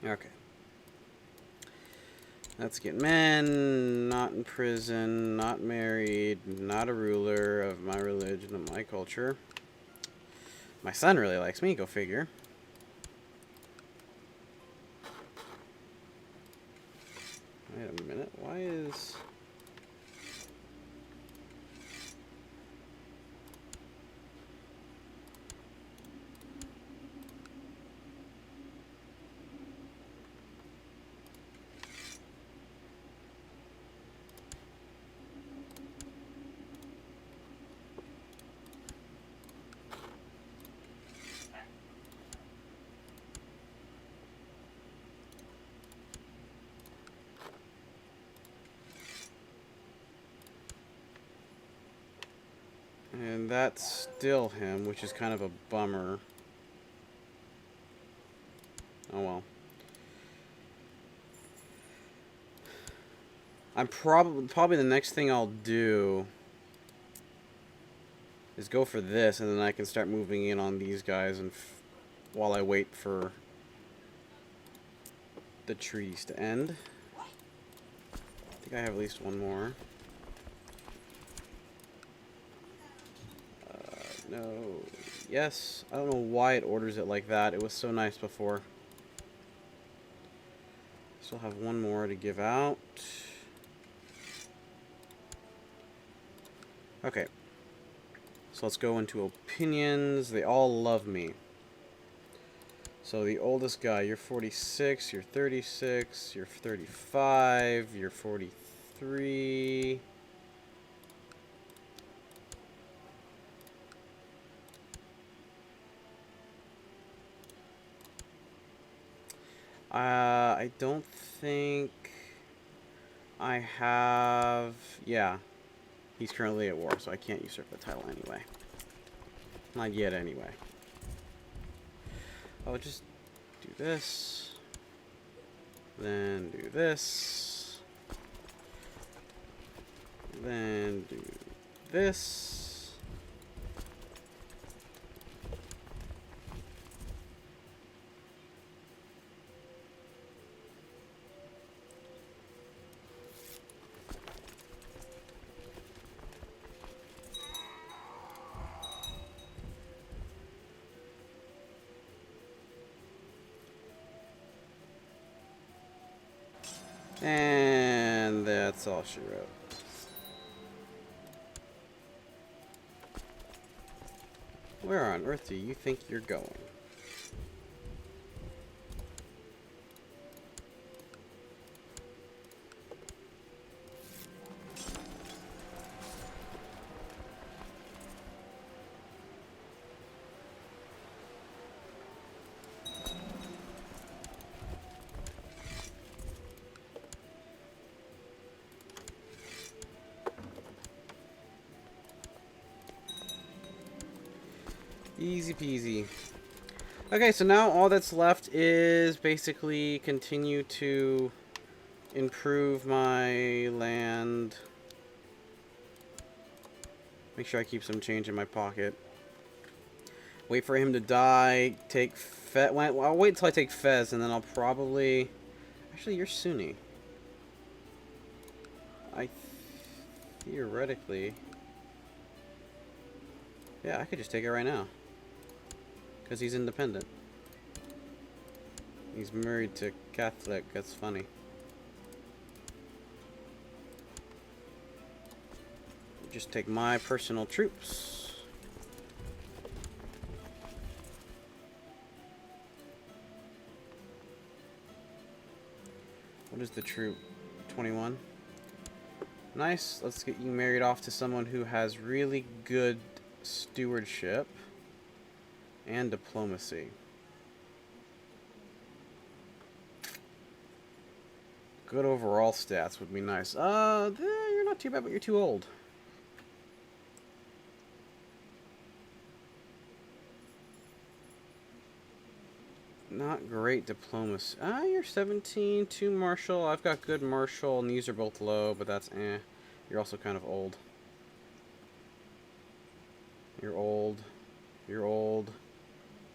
Okay. Let's get men, not in prison, not married, not a ruler of my religion, of my culture. My son really likes me, go figure. Wait a minute, why is... And that's still him, which is kind of a bummer. Oh well. I'm probably the next thing I'll do is go for this, and then I can start moving in on these guys, and while I wait for the trees to end. I think I have at least one more. No. Yes. I don't know why it orders it like that. It was so nice before. Still have one more to give out. Okay. So let's go into opinions. They all love me. So the oldest guy, you're 46, you're 36, you're 35, you're 43. I don't think I have... Yeah, he's currently at war, so I can't usurp the title anyway. Not yet, anyway. I'll just do this. Then do this. Then do this. And that's all she wrote. Where on earth do you think you're going? Easy peasy. Okay, so now all that's left is basically continue to improve my land. Make sure I keep some change in my pocket. Wait for him to die. Take Fez. Well, I'll wait until I take Fez, and then I'll probably... Actually, you're Sunni. Theoretically... Yeah, I could just take it right now. Because he's independent. He's married to Catholic. That's funny. Just take my personal troops. What is the troop? 21? Nice. Let's get you married off to someone who has really good stewardship and diplomacy. Good overall stats would be nice. You're not too bad, but you're too old. Not great diplomacy. You're 17, 2 martial. I've got good martial, and these are both low, but that's eh. You're also kind of old. You're old. You're old.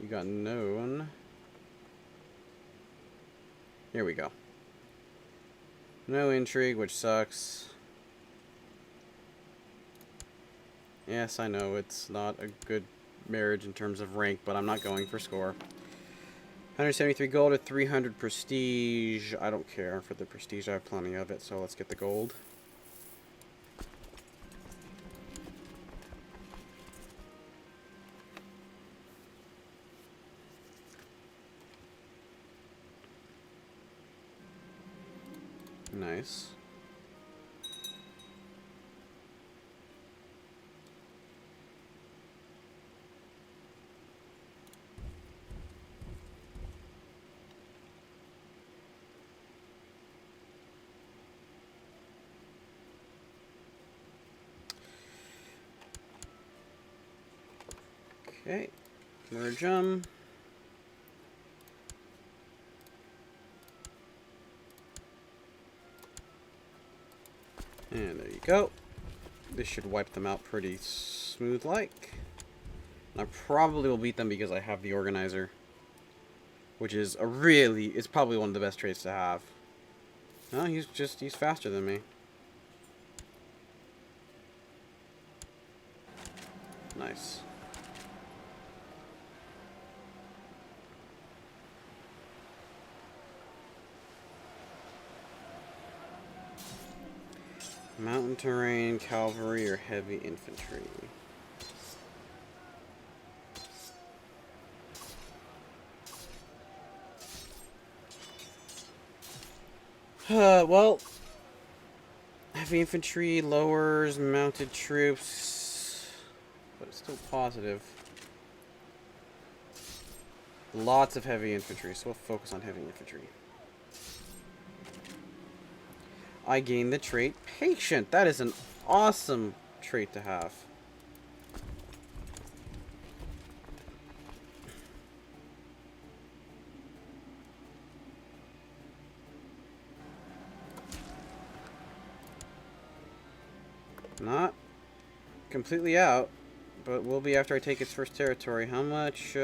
You got known. Here we go. No intrigue, which sucks. Yes, I know it's not a good marriage in terms of rank, but I'm not going for score. 173 gold or 300 prestige. I don't care for the prestige. I have plenty of it, so let's get the gold. Nice. Okay, merge them. And there you go. This should wipe them out pretty smooth like. I probably will beat them because I have the organizer, which is it's probably one of the best traits to have. No, he's faster than me. Nice. Mountain terrain, cavalry, or heavy infantry. Well, heavy infantry lowers mounted troops, but it's still positive. Lots of heavy infantry, so we'll focus on heavy infantry. I gain the trait Patient. That is an awesome trait to have. Not completely out, but will be after I take its first territory. How much,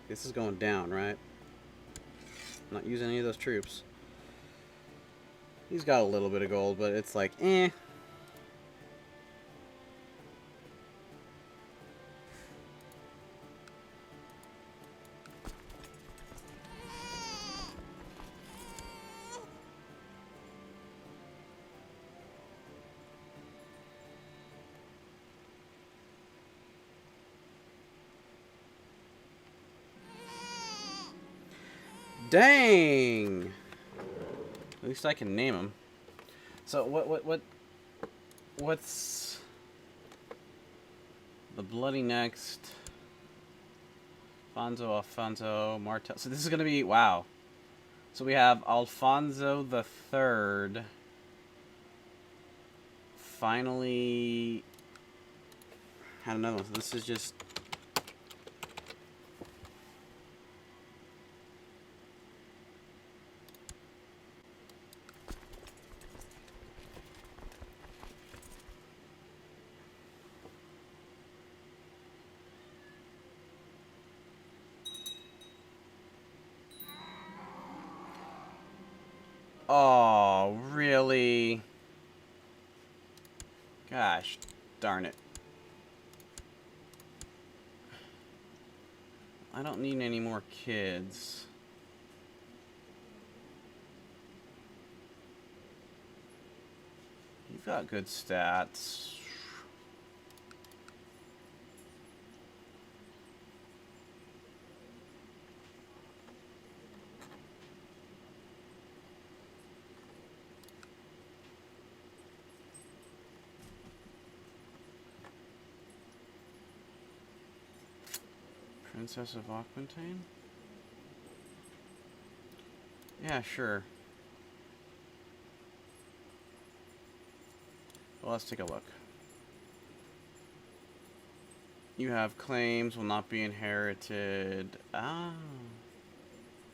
This is going down, right? I'm not using any of those troops. He's got a little bit of gold, but it's like, eh. Dang! At least I can name him. So what's the bloody next? Alfonso, Martel. So this is gonna be wow. So we have Alfonso the Third. Finally had another one. So this is just. Oh, really? Gosh, darn it. I don't need any more kids. You've got good stats. Princess of Aquitaine? Yeah, sure. Well, let's take a look. You have claims will not be inherited. Ah,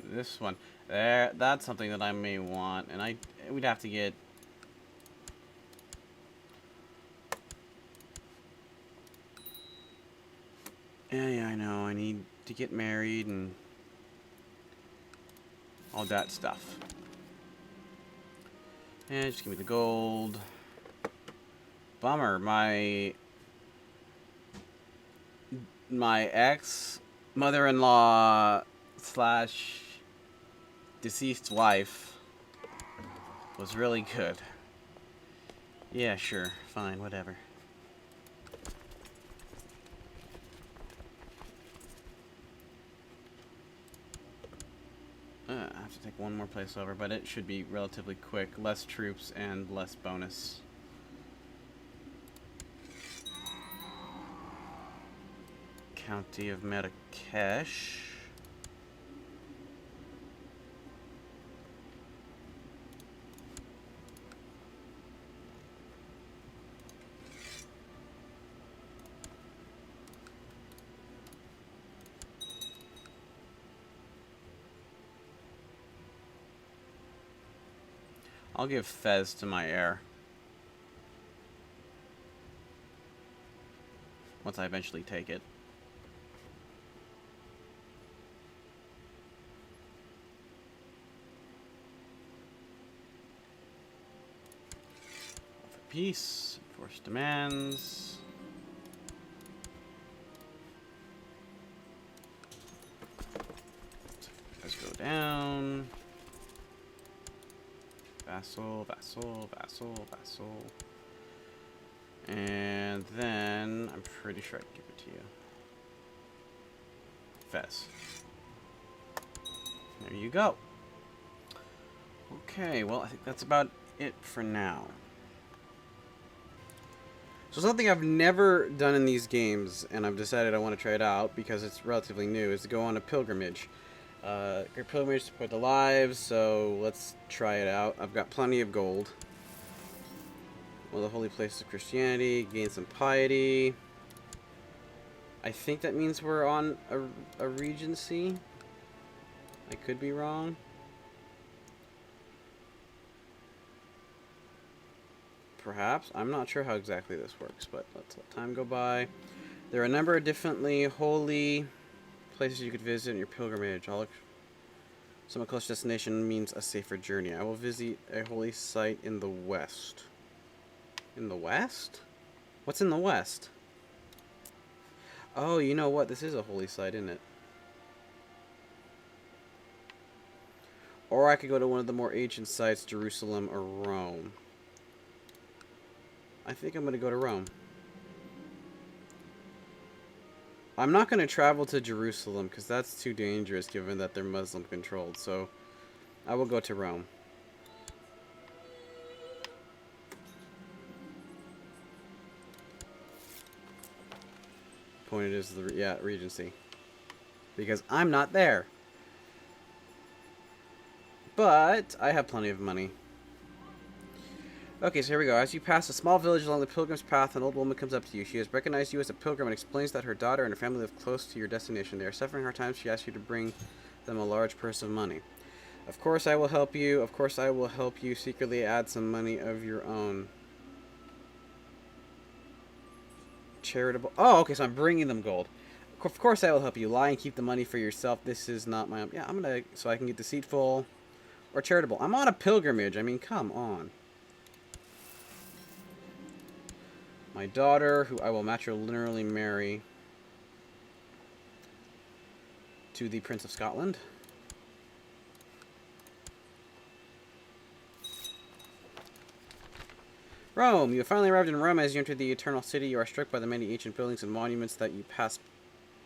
this one. There, that's something that I may want, and we'd have to get. Yeah, I know. I need to get married and all that stuff. And just give me the gold. Bummer, my ex mother-in-law slash deceased wife was really good. Yeah, sure, fine, whatever. I have to take one more place over, but it should be relatively quick. Less troops and less bonus. County of Marrakesh. I'll give Fez to my heir. Once I eventually take it. For peace, enforce demands. Let's go down. Vassal, vassal, vassal, vassal. And then, I'm pretty sure I can give it to you. Fez. There you go. Okay, well, I think that's about it for now. So something I've never done in these games, and I've decided I want to try it out because it's relatively new, is to go on a pilgrimage. Great pilgrimage to support the lives, so let's try it out. I've got plenty of gold. Well, the holy place of Christianity, gain some piety. I think that means we're on a regency. I could be wrong. Perhaps. I'm not sure how exactly this works, but let's let time go by. There are a number of differently holy places you could visit in your pilgrimage. Some close destination means a safer journey. I will visit a holy site in the west. In the west? What's in the west? Oh, you know what? This is a holy site, isn't it? Or I could go to one of the more ancient sites, Jerusalem or Rome. I think I'm going to go to Rome. I'm not going to travel to Jerusalem because that's too dangerous given that they're Muslim controlled. So I will go to Rome. Point is the Regency. Because I'm not there. But I have plenty of money. Okay, so here we go. As you pass a small village along the pilgrim's path, an old woman comes up to you. She has recognized you as a pilgrim and explains that her daughter and her family live close to your destination. They are suffering hard times. She asks you to bring them a large purse of money. Of course I will help you. Of course I will help you. Secretly add some money of your own. Charitable. Oh, okay, so I'm bringing them gold. Of course I will help you. Lie and keep the money for yourself. This is not my... Yeah, I'm going to... So I can get deceitful or charitable. I'm on a pilgrimage. I mean, come on. My daughter, who I will matrilineally marry to the Prince of Scotland. Rome. You have finally arrived in Rome. As you enter the Eternal City, you are struck by the many ancient buildings and monuments that you pass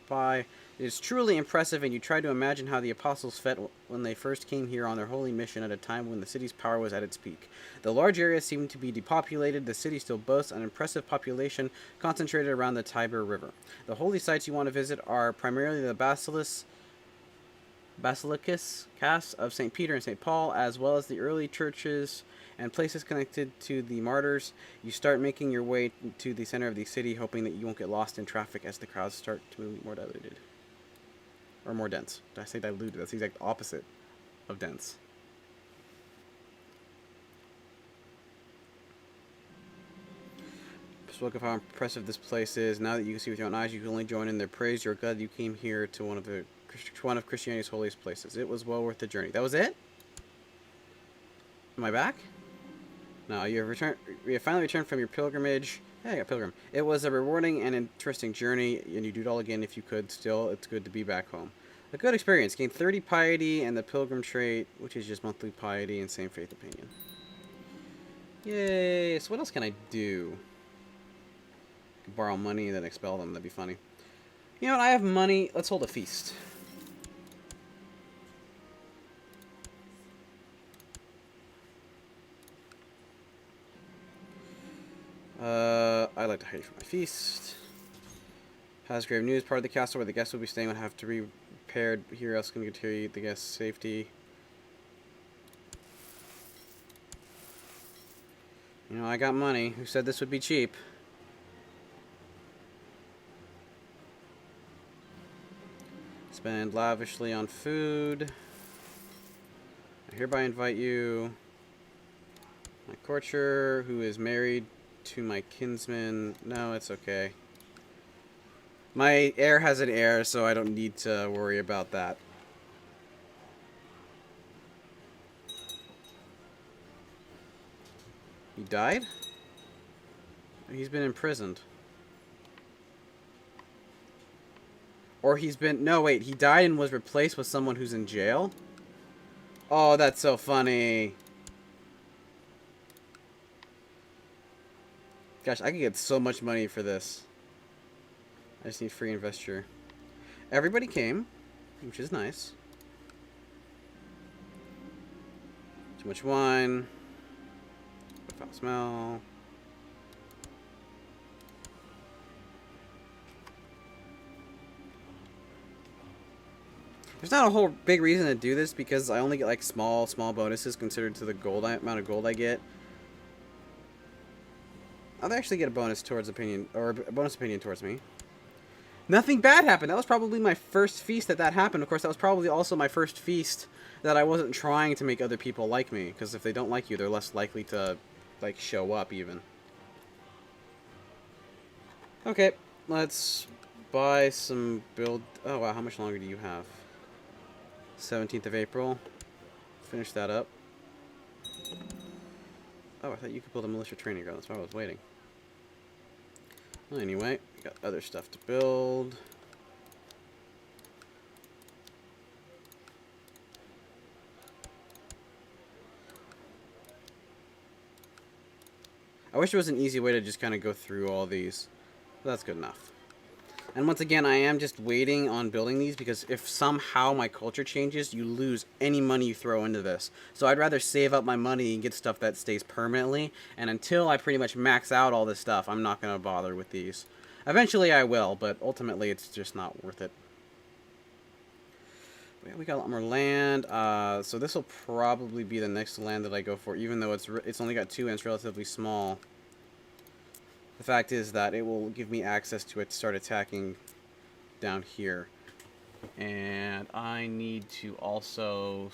by. It is truly impressive, and you try to imagine how the apostles felt when they first came here on their holy mission at a time when the city's power was at its peak. The large areas seem to be depopulated. The city still boasts an impressive population concentrated around the Tiber River. The holy sites you want to visit are primarily the basilicas of St. Peter and St. Paul, as well as the early churches and places connected to the martyrs. You start making your way to the center of the city, hoping that you won't get lost in traffic as the crowds start to move more diluted. Or more dense. Did I say diluted? That's the exact opposite of dense. spoke of how impressive this place is. Now that you can see with your own eyes, you can only join in their praise. You're glad you came here to one of Christianity's holiest places. It was well worth the journey. That was it? Am I back? No, you have finally returned from your pilgrimage. Yeah, I got pilgrim. It was a rewarding and interesting journey, and you'd do it all again if you could. Still, it's good to be back home. A good experience. Gained 30 piety and the pilgrim trait, which is just monthly piety and same faith opinion. Yay! So what else can I do? I could borrow money and then expel them. That'd be funny. You know what? I have money. Let's hold a feast. I'd like to hire you for my feast. Has grave news. Part of the castle where the guests will be staying would have to be repaired. Here else can guarantee the guests' safety. You know, I got money. Who said this would be cheap? Spend lavishly on food. I hereby invite you, my courtier, who is married to my kinsman. No, it's okay. My heir has an heir, so I don't need to worry about that. He died? He's been imprisoned. Or he's been... No, wait. He died and was replaced with someone who's in jail? Oh, that's so funny. Gosh, I could get so much money for this. I just need free investor. Everybody came, which is nice. Too much wine. Foul smell. There's not a whole big reason to do this because I only get like small bonuses considered to the amount of gold I get. I'll actually get a bonus towards opinion, or a bonus opinion towards me. Nothing bad happened. That was probably my first feast that happened. Of course, that was probably also my first feast that I wasn't trying to make other people like me. Because if they don't like you, they're less likely to, like, show up even. Okay, let's buy some build... Oh, wow, how much longer do you have? 17th of April. Finish that up. Oh, I thought you could build a militia training ground. That's why I was waiting. Well, anyway, we got other stuff to build. I wish there was an easy way to just kind of go through all these. But that's good enough. And once again, I am just waiting on building these because if somehow my culture changes, you lose any money you throw into this. So I'd rather save up my money and get stuff that stays permanently. And until I pretty much max out all this stuff, I'm not going to bother with these. Eventually I will, but ultimately it's just not worth it. We got a lot more land. So this will probably be the next land that I go for, even though it's only got 2 and it's relatively small. The fact is that it will give me access to it to start attacking down here. And I need to also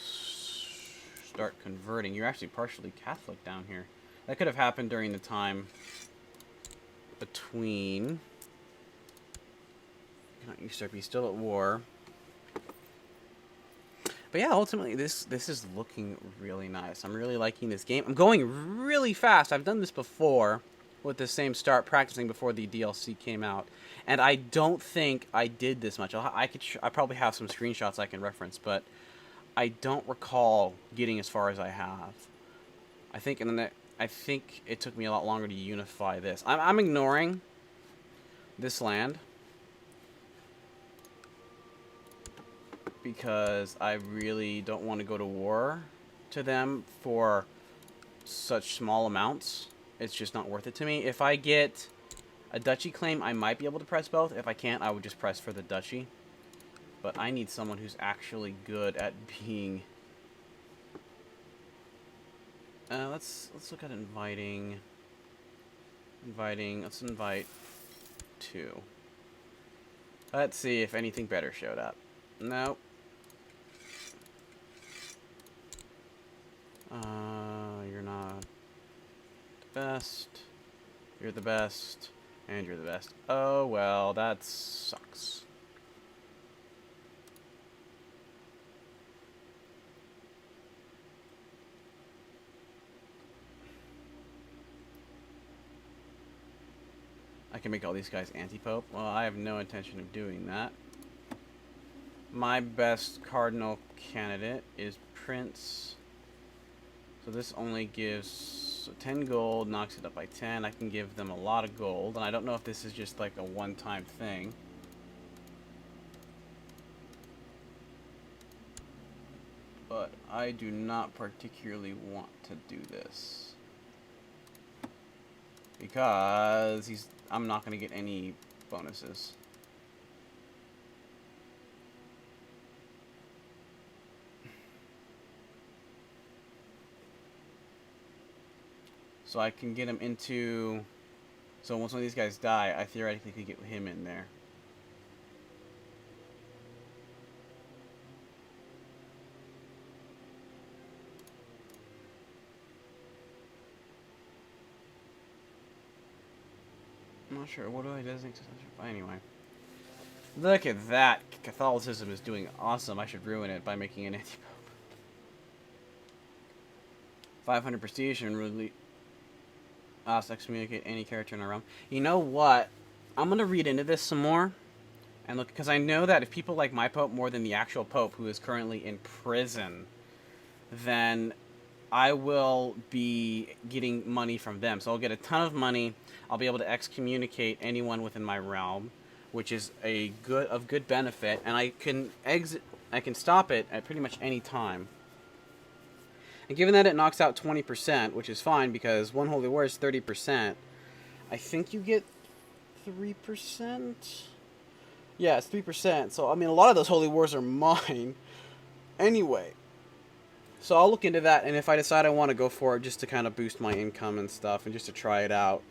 start converting. You're actually partially Catholic down here. That could have happened during the time between... You start be still at war. But yeah, ultimately this is looking really nice. I'm really liking this game. I'm going really fast. I've done this before with the same start practicing before the DLC came out, and I don't think I did this much. I probably have some screenshots I can reference, but I don't recall getting as far as I have. I think it took me a lot longer to unify this. I'm ignoring this land because I really don't want to go to war to them for such small amounts. It's just not worth it to me. If I get a duchy claim, I might be able to press both. If I can't, I would just press for the duchy. But I need someone who's actually good at being... let's look at inviting. Let's invite 2. Let's see if anything better showed up. Nope. You're not the best. You're the best. And you're the best. Oh, well, that sucks. I can make all these guys anti-pope. Well, I have no intention of doing that. My best cardinal candidate is Prince. So this only gives 10 gold, knocks it up by 10. I can give them a lot of gold, and I don't know if this is just like a one-time thing. But I do not particularly want to do this. Because I'm not going to get any bonuses. So I can get him into... So once one of these guys die, I theoretically could get him in there. I'm not sure. What do I designate? Anyway. Look at that. Catholicism is doing awesome. I should ruin it by making an anti-pope. 500 prestige and really... excommunicate any character in a realm. You know what? I'm going to read into this some more. And look, because I know that if people like my pope more than the actual pope, who is currently in prison, then I will be getting money from them. So I'll get a ton of money. I'll be able to excommunicate anyone within my realm, which is of good benefit, and I can stop it at pretty much any time. And given that it knocks out 20%, which is fine because one holy war is 30%, I think you get 3%. Yeah, it's 3%. So I mean, a lot of those holy wars are mine. Anyway. So I'll look into that, and if I decide I want to go for it just to kind of boost my income and stuff, and just to try it out,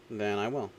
then I will.